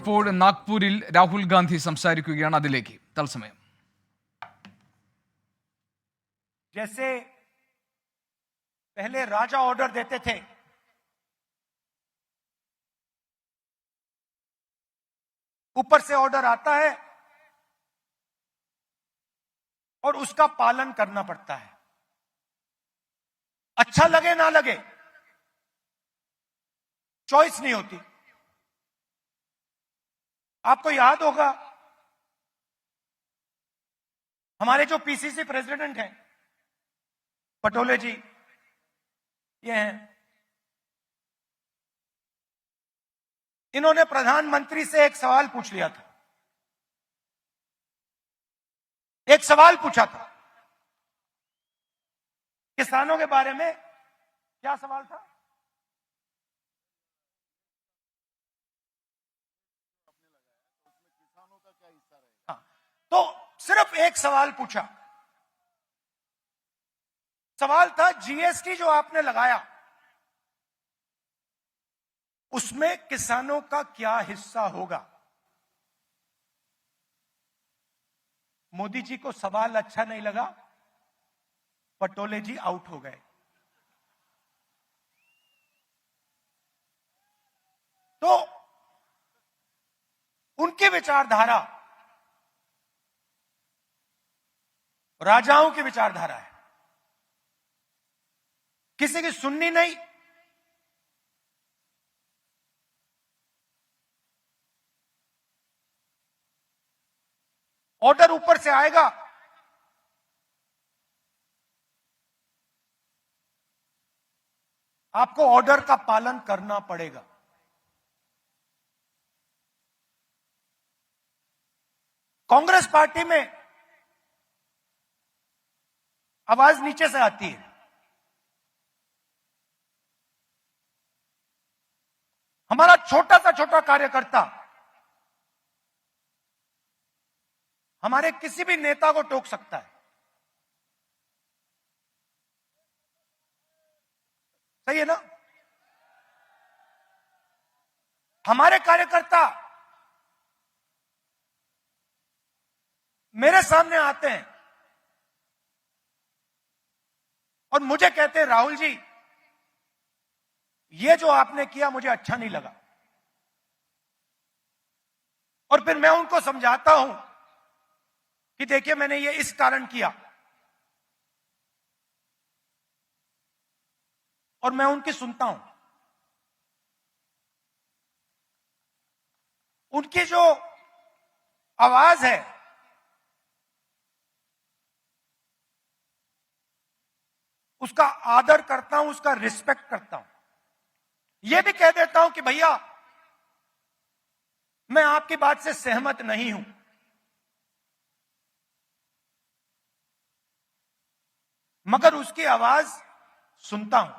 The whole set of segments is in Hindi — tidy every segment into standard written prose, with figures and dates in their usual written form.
ഇപ്പോൾ നാഗ്പൂരിൽ രാഹുൽ ഗാന്ധി സംസാരിക്കുകയാണ്. അതിലേക്ക് തത്സമയം. जैसे पहले राजा ऑर्डर देते थे, ऊपर से ऑर्डर आता है और उसका पालन करना पड़ता है, अच्छा लगे ना लगे, चॉइस नहीं होती. आपको याद होगा हमारे जो पीसीसी प्रेसिडेंट हैं पटोले जी, ये हैं, इन्होंने प्रधानमंत्री से एक सवाल पूछ लिया था. एक सवाल पूछा था किसानों के बारे में. क्या सवाल था? तो सिर्फ एक सवाल पूछा. सवाल था जीएसटी जो आपने लगाया उसमें किसानों का क्या हिस्सा होगा. मोदी जी को सवाल अच्छा नहीं लगा, पटोले जी आउट हो गए. तो उनकी विचारधारा राजाओं की विचारधारा है, किसी की सुननी नहीं. ऑर्डर ऊपर से आएगा, आपको ऑर्डर का पालन करना पड़ेगा. कांग्रेस पार्टी में आवाज नीचे से आती है. हमारा छोटा सा छोटा कार्यकर्ता हमारे किसी भी नेता को टोक सकता है. सही है ना? हमारे कार्यकर्ता मेरे सामने आते हैं और मुझे कहते हैं राहुल जी ये जो आपने किया मुझे अच्छा नहीं लगा. और फिर मैं उनको समझाता हूं कि देखिए मैंने ये इस कारण किया, और मैं उनकी सुनता हूं. उनकी जो आवाज है उसका आदर करता हूं, उसका रिस्पेक्ट करता हूं. यह भी कह देता हूं कि भैया मैं आपकी बात से सहमत नहीं हूं, मगर उसकी आवाज सुनता हूं.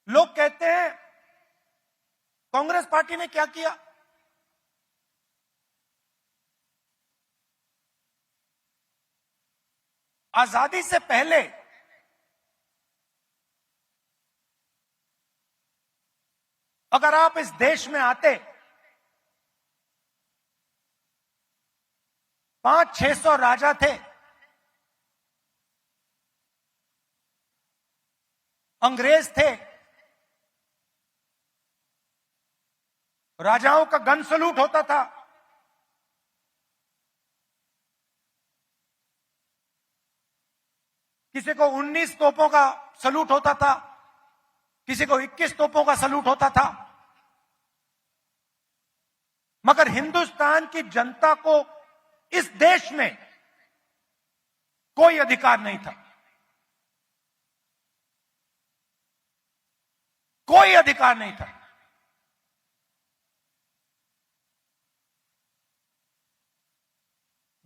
लोग कहते हैं कांग्रेस पार्टी ने क्या किया. आजादी से पहले अगर आप इस देश में आते 500-600 राजा थे, अंग्रेज थे, राजाओं का गन सलूट होता था. किसी को 19 तोपों का सलूट होता था, किसी को 21 तोपों का सलूट होता था. मगर हिंदुस्तान की जनता को इस देश में कोई अधिकार नहीं था, कोई अधिकार नहीं था.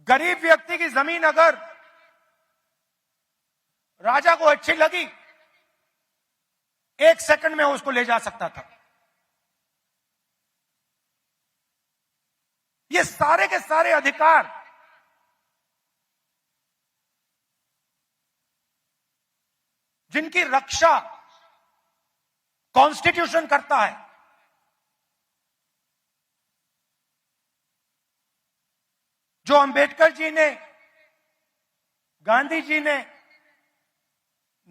गरीब व्यक्ति की जमीन अगर राजा को अच्छी लगी 1 सेकंड में उसको ले जा सकता था. ये सारे के सारे अधिकार जिनकी रक्षा कॉन्स्टिट्यूशन करता है, जो अंबेडकर जी ने, गांधी जी ने,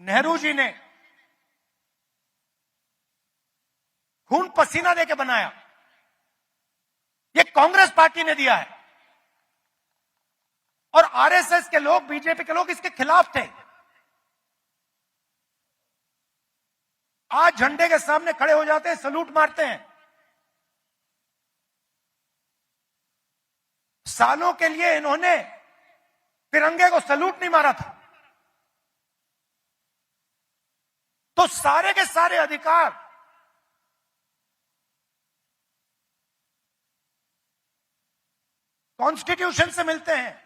नेहरू जी ने खून पसीना देके बनाया, ये कांग्रेस पार्टी ने दिया है। और आरएसएस के लोग, बीजेपी के लोग इसके खिलाफ थे। आज झंडे के सामने खड़े हो जाते हैं, सलूट मारते हैं। सालों के लिए इन्होंने तिरंगे को सलूट नहीं मारा था। तो सारे के सारे अधिकार कॉन्स्टिट्यूशन से मिलते हैं।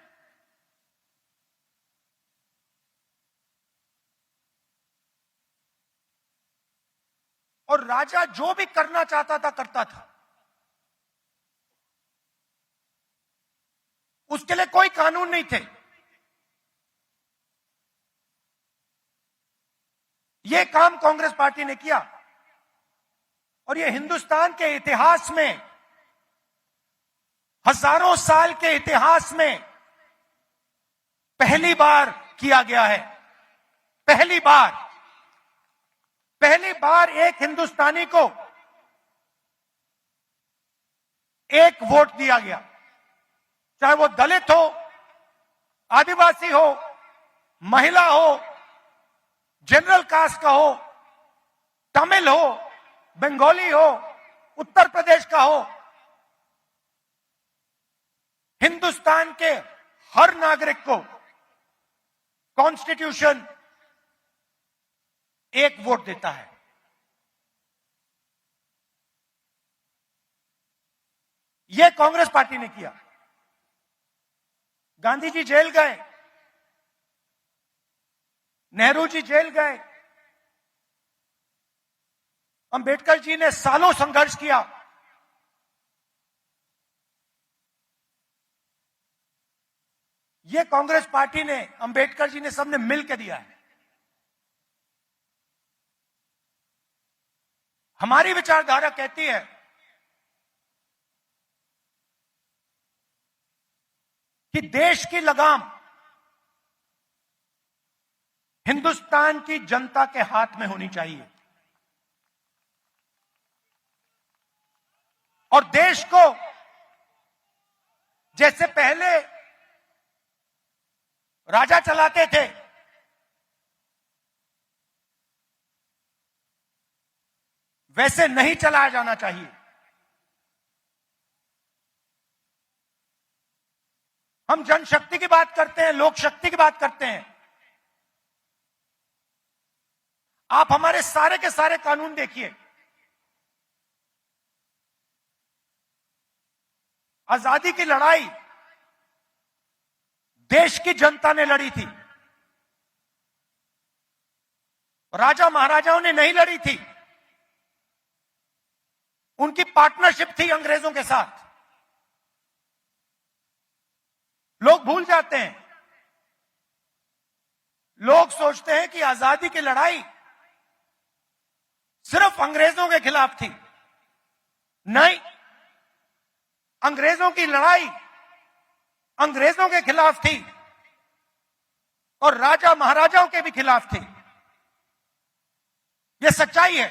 और राजा जो भी करना चाहता था करता था, उसके लिए कोई कानून नहीं थे। यह काम कांग्रेस पार्टी ने किया और यह हिंदुस्तान के इतिहास में, हजारों साल के इतिहास में पहली बार किया गया है। पहली बार एक हिंदुस्तानी को एक वोट दिया गया, चाहे वो दलित हो, आदिवासी हो, महिला हो, जनरल कास्ट का हो, तमिल हो, बंगाली हो, उत्तर प्रदेश का हो। हिंदुस्तान के हर नागरिक को कॉन्स्टिट्यूशन एक वोट देता है। यह कांग्रेस पार्टी ने किया। गांधी जी जेल गए, नेहरू जी जेल गए, अंबेडकर जी ने सालों संघर्ष किया। यह कांग्रेस पार्टी ने, अंबेडकर जी ने, सबने मिलकर दिया है। हमारी विचारधारा कहती है कि देश की लगाम हिंदुस्तान की जनता के हाथ में होनी चाहिए और देश को, जैसे पहले राजा चलाते थे, वैसे नहीं चलाया जाना चाहिए। हम जनशक्ति की बात करते हैं, लोक शक्ति की बात करते हैं। आप हमारे सारे के सारे कानून देखिए। आजादी की लड़ाई देश की जनता ने लड़ी थी, राजा महाराजाओं ने नहीं लड़ी थी। उनकी पार्टनरशिप थी अंग्रेजों के साथ। लोग भूल जाते हैं, लोग सोचते हैं कि आजादी की लड़ाई सिर्फ अंग्रेजों के खिलाफ थी। नहीं, अंग्रेजों की लड़ाई अंग्रेजों के खिलाफ थी और राजा महाराजाओं के भी खिलाफ थी। यह सच्चाई है।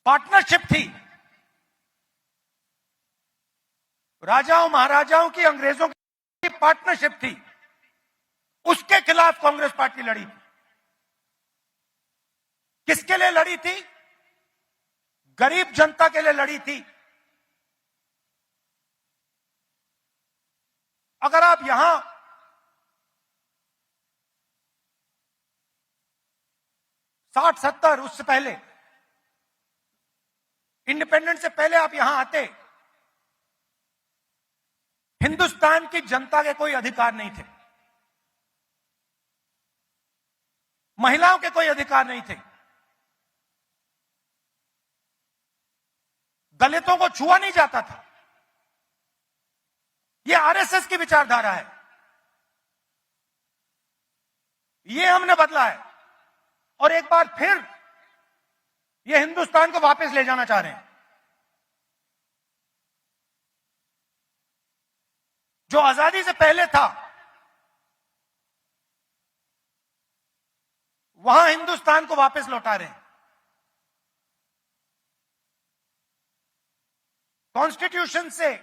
पार्टनरशिप थी राजाओं महाराजाओं की, अंग्रेजों की पार्टनरशिप थी। उसके खिलाफ कांग्रेस पार्टी लड़ी थी। किसके लिए लड़ी थी? गरीब जनता के लिए लड़ी थी। अगर आप यहां साठ 70 उससे पहले, इंडिपेंडेंस से पहले आप यहां आते, हिंदुस्तान की जनता के कोई अधिकार नहीं थे, महिलाओं के कोई अधिकार नहीं थे, दलितों को छुआ नहीं जाता था। यह आरएसएस की विचारधारा है। ये हमने बदला है और एक बार फिर ये हिंदुस्तान को वापस ले जाना चाह रहे हैं। जो आजादी से पहले था वहां हिंदुस्तान को वापस लौटा रहे हैं। कॉन्स्टिट्यूशन से,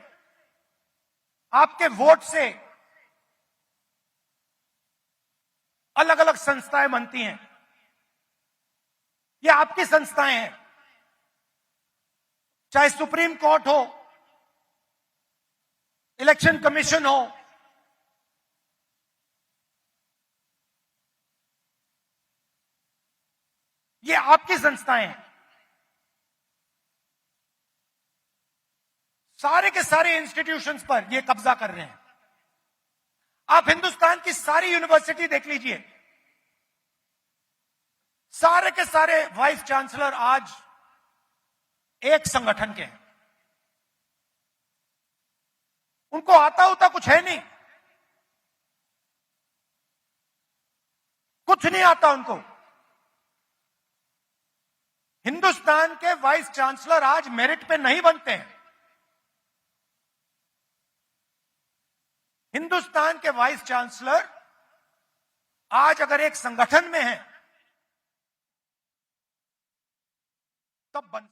आपके वोट से अलग अलग संस्थाएं बनती हैं। ये आपकी संस्थाएं हैं, चाहे सुप्रीम कोर्ट हो, इलेक्शन कमीशन हो, ये आपकी संस्थाएं हैं। सारे के सारे इंस्टीट्यूशंस पर ये कब्जा कर रहे हैं। आप हिंदुस्तान की सारी यूनिवर्सिटी देख लीजिए, सारे के सारे वाइस चांसलर आज एक संगठन के हैं। उनको आता होता कुछ है नहीं, कुछ नहीं आता उनको। हिंदुस्तान के वाइस चांसलर आज मेरिट पे नहीं बनते हैं। हिंदुस्तान के वाइस चांसलर आज अगर एक संगठन में हैं तब बन